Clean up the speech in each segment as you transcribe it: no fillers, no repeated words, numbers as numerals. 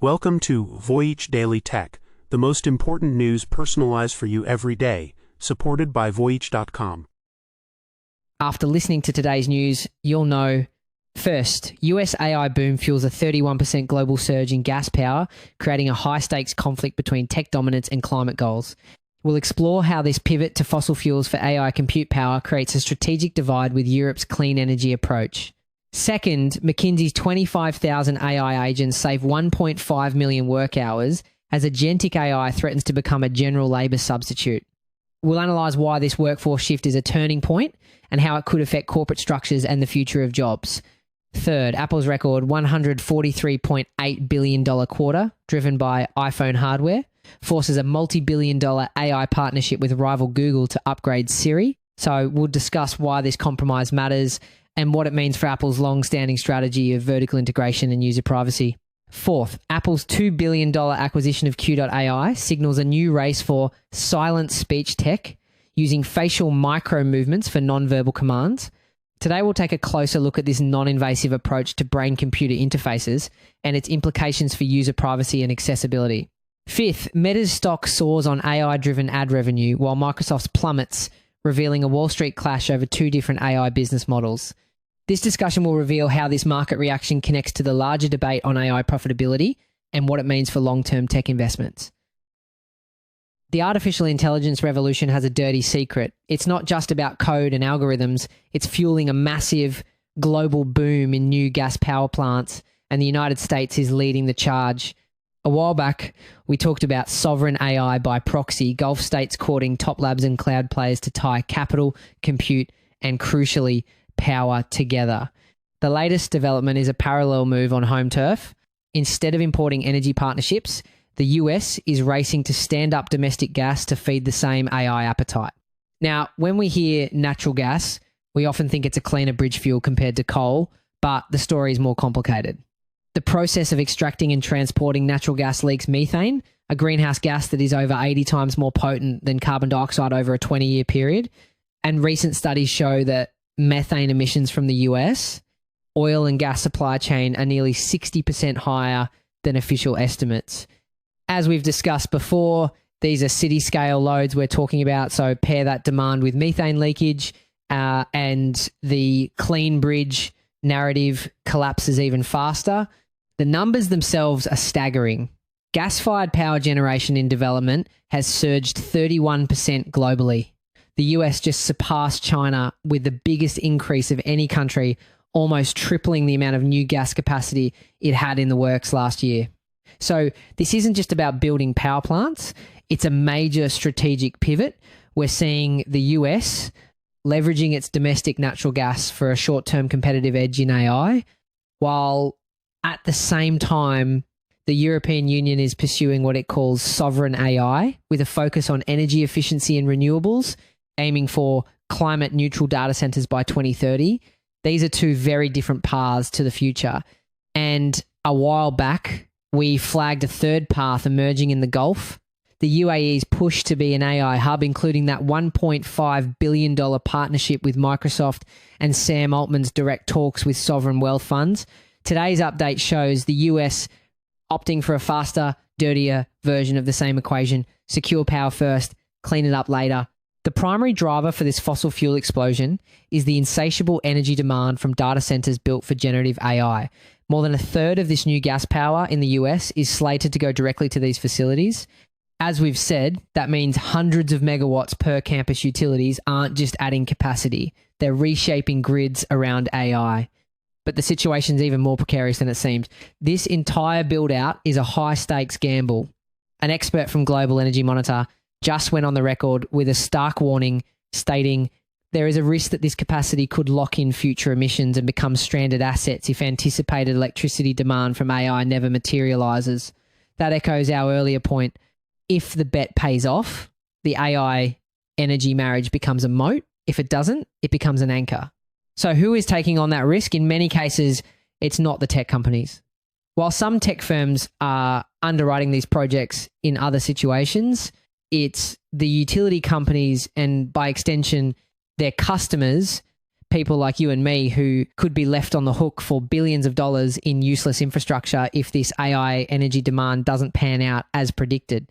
Welcome to Voyage Daily Tech, the most important news personalized for you every day, supported by Voyage.com. After listening to today's news, you'll know, first, US AI boom fuels a 31% global surge in gas power, creating a high-stakes conflict between tech dominance and climate goals. We'll explore how this pivot to fossil fuels for AI compute power creates a strategic divide with Europe's clean energy approach. Second, McKinsey's 25,000 AI agents save 1.5 million work hours as agentic AI threatens to become a general labour substitute. We'll analyse why this workforce shift is a turning point and how it could affect corporate structures and the future of jobs. Third, Apple's record $143.8 billion quarter, driven by iPhone hardware, forces a multi-billion-dollar AI partnership with rival Google to upgrade Siri. So we'll discuss why this compromise matters and what it means for Apple's long-standing strategy of vertical integration and user privacy. Fourth, Apple's $2 billion acquisition of Q.ai signals a new race for silent speech tech using facial micro movements for non-verbal commands. Today, we'll take a closer look at this non-invasive approach to brain-computer interfaces and its implications for user privacy and accessibility. Fifth, Meta's stock soars on AI-driven ad revenue, while Microsoft's plummets, revealing a Wall Street clash over two different AI business models. This discussion will reveal how this market reaction connects to the larger debate on AI profitability and what it means for long-term tech investments. The artificial intelligence revolution has a dirty secret. It's not just about code and algorithms. It's fueling a massive global boom in new gas power plants, and the United States is leading the charge. A while back, we talked about sovereign AI by proxy, Gulf states courting top labs and cloud players to tie capital, compute, and crucially, power together. The latest development is a parallel move on home turf. Instead of importing energy partnerships, the US is racing to stand up domestic gas to feed the same AI appetite. Now, when we hear natural gas, we often think it's a cleaner bridge fuel compared to coal, but the story is more complicated. The process of extracting and transporting natural gas leaks methane, a greenhouse gas that is over 80 times more potent than carbon dioxide over a 20-year period. And recent studies show that methane emissions from the US, oil and gas supply chain are nearly 60% higher than official estimates. As we've discussed before, these are city-scale loads we're talking about, so pair that demand with methane leakage and the clean bridge narrative collapses even faster. The numbers themselves are staggering. Gas-fired power generation in development has surged 31% globally. The US just surpassed China with the biggest increase of any country, almost tripling the amount of new gas capacity it had in the works last year. So this isn't just about building power plants. It's a major strategic pivot. We're seeing the US leveraging its domestic natural gas for a short-term competitive edge in AI, while at the same time, the European Union is pursuing what it calls sovereign AI with a focus on energy efficiency and renewables, aiming for climate-neutral data centers by 2030. These are two very different paths to the future. And a while back, we flagged a third path emerging in the Gulf. The UAE's push to be an AI hub, including that $1.5 billion partnership with Microsoft and Sam Altman's direct talks with sovereign wealth funds. Today's update shows the US opting for a faster, dirtier version of the same equation: secure power first, clean it up later. The primary driver for this fossil fuel explosion is the insatiable energy demand from data centers built for generative AI. More than a third of this new gas power in the US is slated to go directly to these facilities. As we've said, that means hundreds of megawatts per campus utilities aren't just adding capacity. They're reshaping grids around AI. But the situation's even more precarious than it seems. This entire build-out is a high-stakes gamble. An expert from Global Energy Monitor just went on the record with a stark warning, stating there is a risk that this capacity could lock in future emissions and become stranded assets if anticipated electricity demand from AI never materializes. That echoes our earlier point. If the bet pays off, the AI energy marriage becomes a moat. If it doesn't, it becomes an anchor. So who is taking on that risk? In many cases, it's not the tech companies. While some tech firms are underwriting these projects in other situations, it's the utility companies and by extension, their customers people like you and me who could be left on the hook for billions of dollars in useless infrastructure if this AI energy demand doesn't pan out as predicted.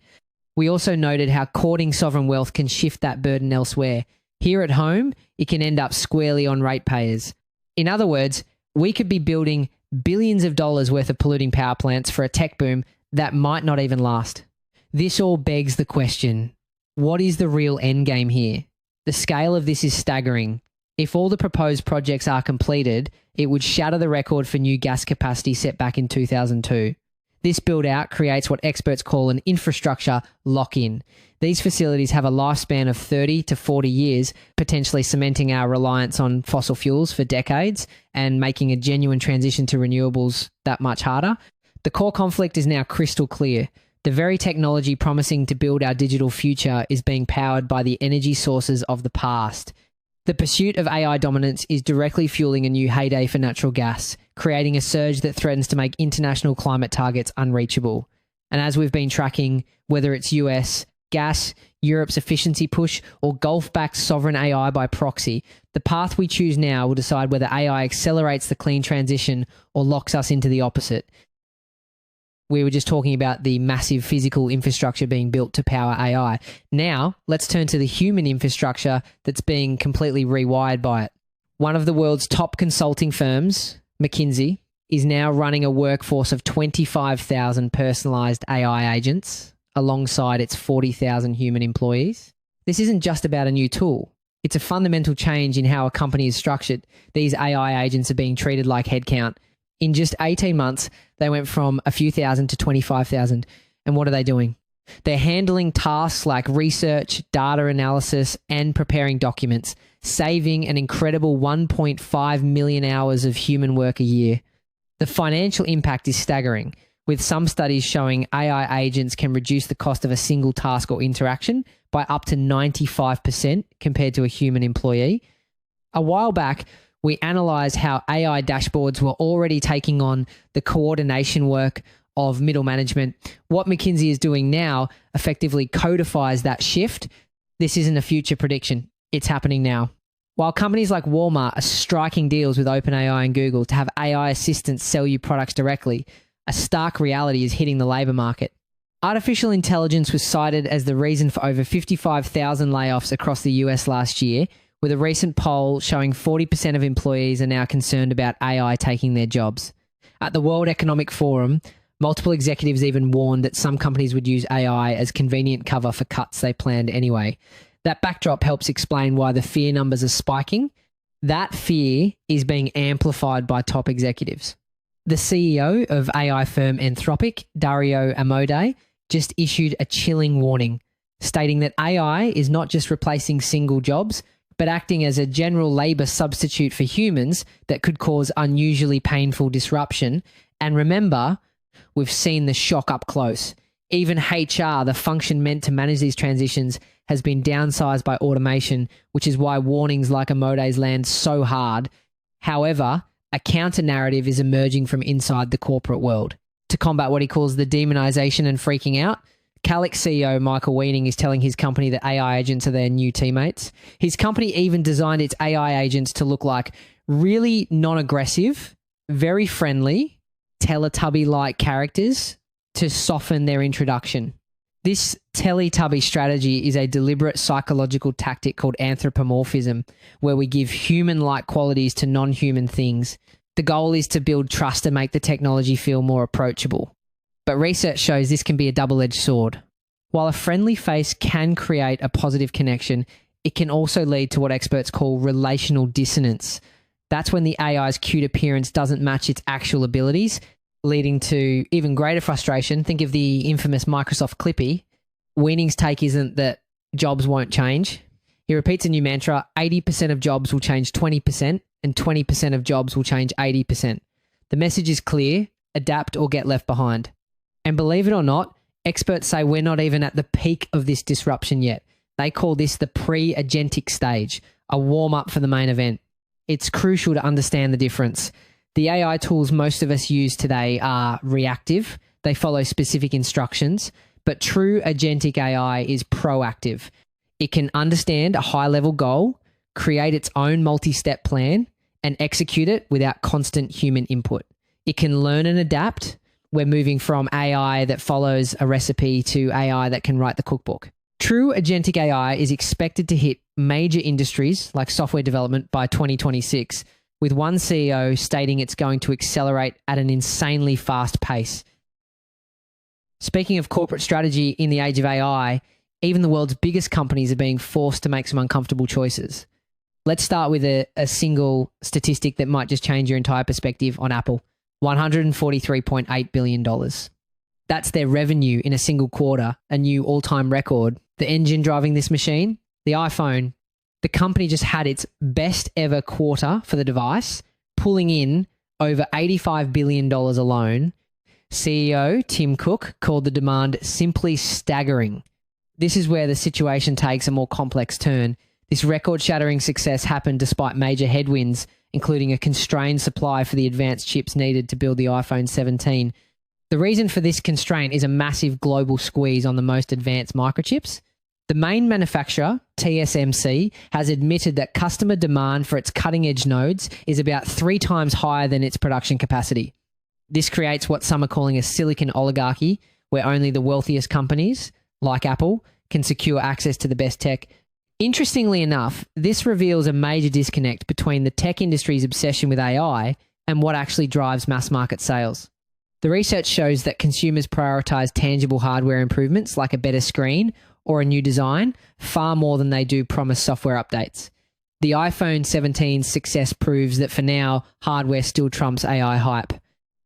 We also noted how courting sovereign wealth can shift that burden elsewhere. Here at home, it can end up squarely on ratepayers. In other words, we could be building billions of dollars worth of polluting power plants for a tech boom that might not even last. This all begs the question, what is the real end game here? The scale of this is staggering. If all the proposed projects are completed, it would shatter the record for new gas capacity set back in 2002. This build-out creates what experts call an infrastructure lock-in. These facilities have a lifespan of 30 to 40 years, potentially cementing our reliance on fossil fuels for decades and making a genuine transition to renewables that much harder. The core conflict is now crystal clear. The very technology promising to build our digital future is being powered by the energy sources of the past. The pursuit of AI dominance is directly fueling a new heyday for natural gas, creating a surge that threatens to make international climate targets unreachable. And as we've been tracking, whether it's US gas, Europe's efficiency push, or Gulf-backed sovereign AI by proxy, the path we choose now will decide whether AI accelerates the clean transition or locks us into the opposite. We were just talking about the massive physical infrastructure being built to power AI. Now, let's turn to the human infrastructure that's being completely rewired by it. One of the world's top consulting firms, McKinsey, is now running a workforce of 25,000 personalized AI agents alongside its 40,000 human employees. This isn't just about a new tool. It's a fundamental change in how a company is structured. These AI agents are being treated like headcount. In just 18 months, they went from a few thousand to 25,000. And what are they doing? They're handling tasks like research, data analysis, and preparing documents, saving an incredible 1.5 million hours of human work a year. The financial impact is staggering, with some studies showing AI agents can reduce the cost of a single task or interaction by up to 95% compared to a human employee. A while back, we analysed how AI dashboards were already taking on the coordination work of middle management. What McKinsey is doing now effectively codifies that shift. This isn't a future prediction. It's happening now. While companies like Walmart are striking deals with OpenAI and Google to have AI assistants sell you products directly, a stark reality is hitting the labour market. Artificial intelligence was cited as the reason for over 55,000 layoffs across the US last year, with a recent poll showing 40% of employees are now concerned about AI taking their jobs. At the World Economic Forum, multiple executives even warned that some companies would use AI as convenient cover for cuts they planned anyway. That backdrop helps explain why the fear numbers are spiking. That fear is being amplified by top executives. The CEO of AI firm Anthropic, Dario Amodei, just issued a chilling warning, stating that AI is not just replacing single jobs, but acting as a general labour substitute for humans that could cause unusually painful disruption. And remember, we've seen the shock up close. Even HR, the function meant to manage these transitions, has been downsized by automation, which is why warnings like Amodei's land so hard. However, a counter-narrative is emerging from inside the corporate world. To combat what he calls the demonization and freaking out, Calix CEO Michael Weening is telling his company that AI agents are their new teammates. His company even designed its AI agents to look like really non-aggressive, very friendly, Teletubby-like characters to soften their introduction. This Teletubby strategy is a deliberate psychological tactic called anthropomorphism, where we give human-like qualities to non-human things. The goal is to build trust and make the technology feel more approachable. But research shows this can be a double-edged sword. While a friendly face can create a positive connection, it can also lead to what experts call relational dissonance. That's when the AI's cute appearance doesn't match its actual abilities, leading to even greater frustration. Think of the infamous Microsoft Clippy. Weening's take isn't that jobs won't change. He repeats a new mantra: 80% of jobs will change 20%, and 20% of jobs will change 80%. The message is clear: adapt or get left behind. And believe it or not, experts say we're not even at the peak of this disruption yet. They call this the pre-agentic stage, a warm-up for the main event. It's crucial to understand the difference. The AI tools most of us use today are reactive. They follow specific instructions, but true agentic AI is proactive. It can understand a high-level goal, create its own multi-step plan, and execute it without constant human input. It can learn and adapt. We're moving from AI that follows a recipe to AI that can write the cookbook. True agentic AI is expected to hit major industries like software development by 2026, with one CEO stating it's going to accelerate at an insanely fast pace. Speaking of corporate strategy in the age of AI, even the world's biggest companies are being forced to make some uncomfortable choices. Let's start with a single statistic that might just change your entire perspective on Apple. $143.8 billion. That's their revenue in a single quarter, a new all-time record. The engine driving this machine, the iPhone. The company just had its best ever quarter for the device, pulling in over $85 billion alone. CEO Tim Cook called the demand simply staggering. This is where the situation takes a more complex turn. This record-shattering success happened despite major headwinds, including a constrained supply for the advanced chips needed to build the iPhone 17. The reason for this constraint is a massive global squeeze on the most advanced microchips. The main manufacturer, TSMC, has admitted that customer demand for its cutting-edge nodes is about 3 times higher than its production capacity. This creates what some are calling a silicon oligarchy, where only the wealthiest companies, like Apple, can secure access to the best tech. Interestingly enough, this reveals a major disconnect between the tech industry's obsession with AI and what actually drives mass market sales. The research shows that consumers prioritize tangible hardware improvements like a better screen or a new design far more than they do promised software updates. The iPhone 17's success proves that for now, hardware still trumps AI hype.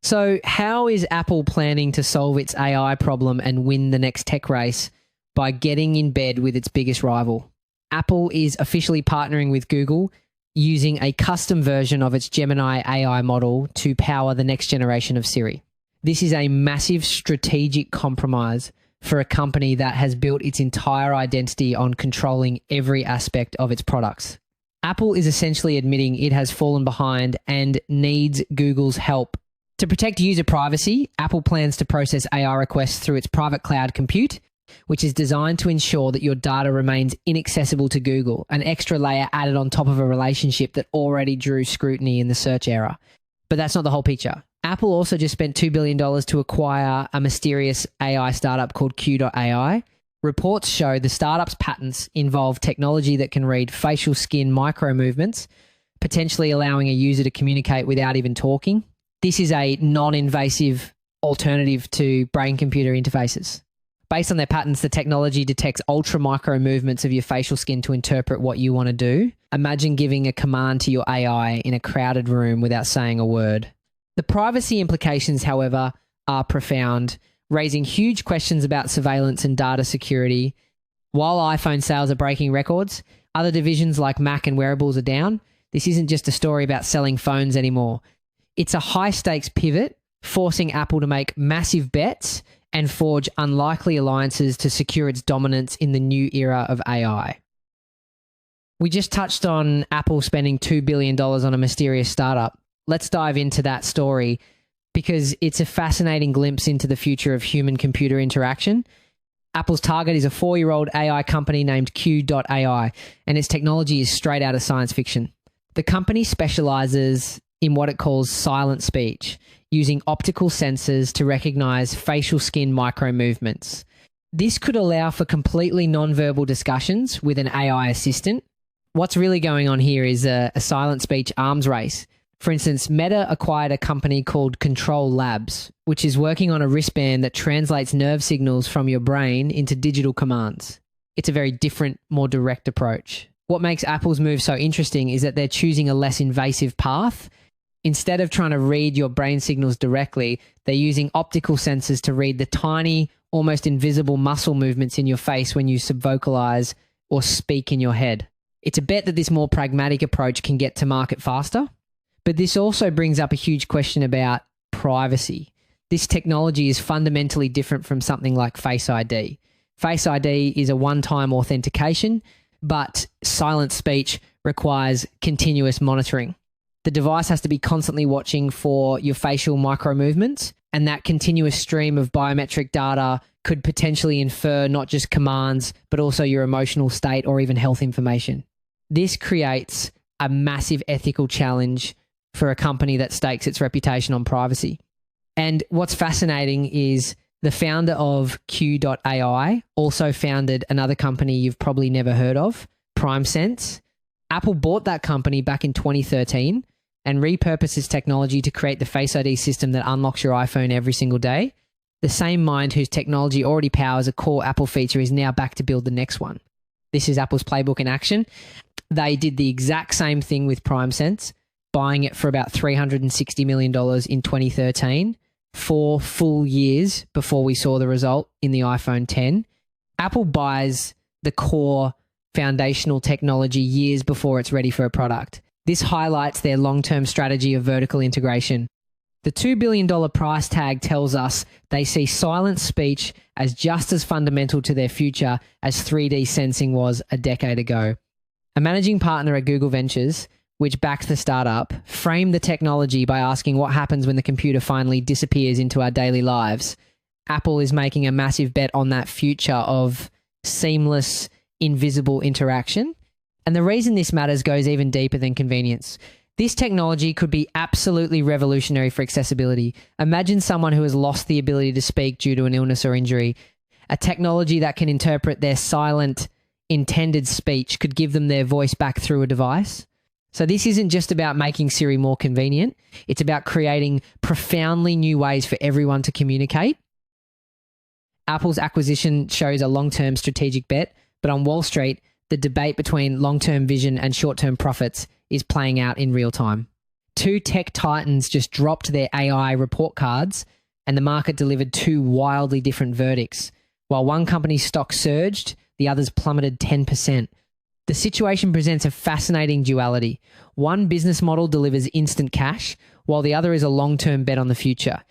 So how is Apple planning to solve its AI problem and win the next tech race? By getting in bed with its biggest rival. Apple is officially partnering with Google using a custom version of its Gemini AI model to power the next generation of Siri. This is a massive strategic compromise for a company that has built its entire identity on controlling every aspect of its products. Apple is essentially admitting it has fallen behind and needs Google's help. To protect user privacy, Apple plans to process AI requests through its private cloud compute, which is designed to ensure that your data remains inaccessible to Google, an extra layer added on top of a relationship that already drew scrutiny in the search era. But that's not the whole picture. Apple also just spent $2 billion to acquire a mysterious AI startup called Q.ai. Reports show the startup's patents involve technology that can read facial skin micro movements, potentially allowing a user to communicate without even talking. This is a non-invasive alternative to brain-computer interfaces. Based on their patents, the technology detects ultra-micro movements of your facial skin to interpret what you want to do. Imagine giving a command to your AI in a crowded room without saying a word. The privacy implications, however, are profound, raising huge questions about surveillance and data security. While iPhone sales are breaking records, other divisions like Mac and wearables are down. This isn't just a story about selling phones anymore. It's a high-stakes pivot, forcing Apple to make massive bets and forge unlikely alliances to secure its dominance in the new era of AI. We just touched on Apple spending $2 billion on a mysterious startup. Let's dive into that story because it's a fascinating glimpse into the future of human-computer interaction. Apple's target is a 4-year-old AI company named Q.ai, and its technology is straight out of science fiction. The company specializes in what it calls silent speech, using optical sensors to recognize facial skin micro movements. This could allow for completely non-verbal discussions with an AI assistant. What's really going on here is a silent speech arms race. For instance, Meta acquired a company called Control Labs, which is working on a wristband that translates nerve signals from your brain into digital commands. It's a very different, more direct approach. What makes Apple's move so interesting is that they're choosing a less invasive path. Instead of trying to read your brain signals directly, they're using optical sensors to read the tiny, almost invisible muscle movements in your face when you subvocalize or speak in your head. It's a bet that this more pragmatic approach can get to market faster. But this also brings up a huge question about privacy. This technology is fundamentally different from something like Face ID. Face ID is a one-time authentication, but silent speech requires continuous monitoring. The device has to be constantly watching for your facial micro movements, and that continuous stream of biometric data could potentially infer not just commands, but also your emotional state or even health information. This creates a massive ethical challenge for a company that stakes its reputation on privacy. And what's fascinating is the founder of Q.ai also founded another company you've probably never heard of, PrimeSense. Apple bought that company back in 2013 and repurposed its technology to create the Face ID system that unlocks your iPhone every single day. The same mind whose technology already powers a core Apple feature is now back to build the next one. This is Apple's playbook in action. They did the exact same thing with PrimeSense, buying it for about $360 million in 2013, 4 full years before we saw the result in the iPhone 10. Apple buys the core foundational technology years before it's ready for a product. This highlights their long-term strategy of vertical integration. The $2 billion price tag tells us they see silent speech as just as fundamental to their future as 3D sensing was a decade ago. A managing partner at Google Ventures, which backed the startup, framed the technology by asking what happens when the computer finally disappears into our daily lives. Apple is making a massive bet on that future of seamless, invisible interaction. And the reason this matters goes even deeper than convenience. This technology could be absolutely revolutionary for accessibility. Imagine someone who has lost the ability to speak due to an illness or injury. A technology that can interpret their silent, intended speech could give them their voice back through a device. So this isn't just about making Siri more convenient. It's about creating profoundly new ways for everyone to communicate. Apple's acquisition shows a long-term strategic bet, but on Wall Street, the debate between long-term vision and short-term profits is playing out in real time. 2 tech titans just dropped their AI report cards, and the market delivered 2 wildly different verdicts. While one company's stock surged, the other's plummeted 10%. The situation presents a fascinating duality. One business model delivers instant cash, while the other is a long-term bet on the future.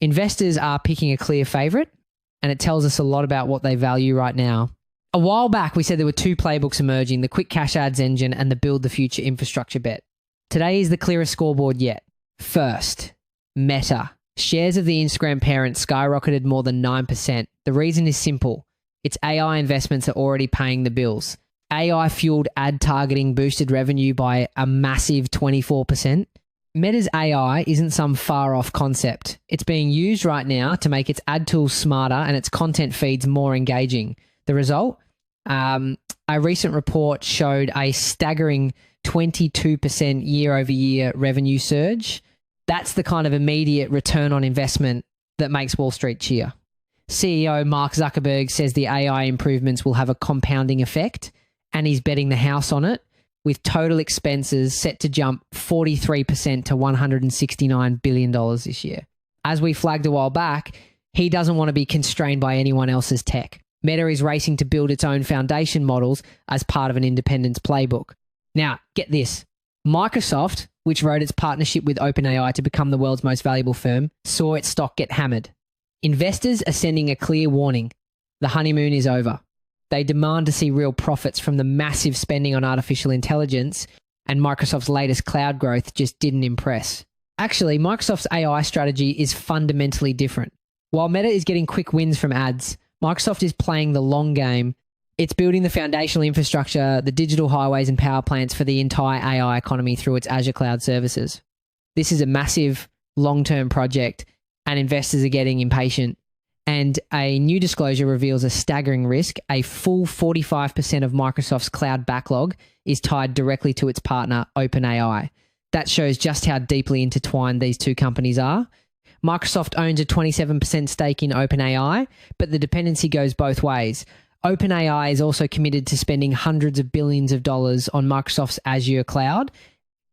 Investors are picking a clear favorite, and it tells us a lot about what they value right now. A while back, we said there were 2 playbooks emerging, the quick cash ads engine and the build the future infrastructure bet. Today is the clearest scoreboard yet. First, Meta. Shares of the Instagram parent skyrocketed more than 9%. The reason is simple. Its AI investments are already paying the bills. AI-fueled ad targeting boosted revenue by a massive 24%. Meta's AI isn't some far-off concept. It's being used right now to make its ad tools smarter and its content feeds more engaging. The result? A recent report showed a staggering 22% year-over-year revenue surge. That's the kind of immediate return on investment that makes Wall Street cheer. CEO Mark Zuckerberg says the AI improvements will have a compounding effect, and he's betting the house on it, with total expenses set to jump 43% to $169 billion this year. As we flagged a while back, he doesn't want to be constrained by anyone else's tech. Meta is racing to build its own foundation models as part of an independence playbook. Now, get this. Microsoft, which wrote its partnership with OpenAI to become the world's most valuable firm, saw its stock get hammered. Investors are sending a clear warning. The honeymoon is over. They demand to see real profits from the massive spending on artificial intelligence, and Microsoft's latest cloud growth just didn't impress. Actually, Microsoft's AI strategy is fundamentally different. While Meta is getting quick wins from ads, Microsoft is playing the long game. It's building the foundational infrastructure, the digital highways and power plants for the entire AI economy through its Azure cloud services. This is a massive long-term project, and investors are getting impatient. And a new disclosure reveals a staggering risk. A full 45% of Microsoft's cloud backlog is tied directly to its partner, OpenAI. That shows just how deeply intertwined these 2 companies are. Microsoft owns a 27% stake in OpenAI, but the dependency goes both ways. OpenAI is also committed to spending hundreds of billions of dollars on Microsoft's Azure cloud.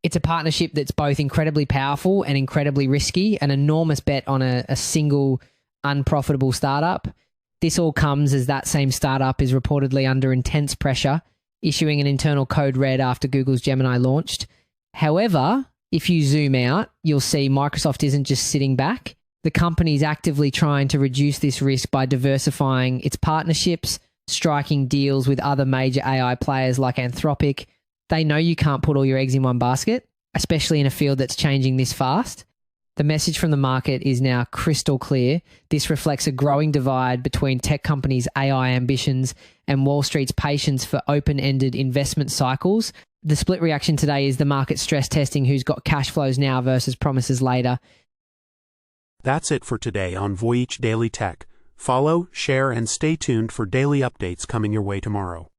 It's a partnership that's both incredibly powerful and incredibly risky, an enormous bet on a single unprofitable startup. This all comes as that same startup is reportedly under intense pressure, issuing an internal code red after Google's Gemini launched. However, if you zoom out, you'll see Microsoft isn't just sitting back. The company's actively trying to reduce this risk by diversifying its partnerships, striking deals with other major AI players like Anthropic. They know you can't put all your eggs in one basket, especially in a field that's changing this fast. The message from the market is now crystal clear. This reflects a growing divide between tech companies' AI ambitions and Wall Street's patience for open-ended investment cycles The split reaction today is the market stress testing who's got cash flows now versus promises later. That's it for today on Voyage Daily Tech. Follow, share, and stay tuned for daily updates coming your way tomorrow.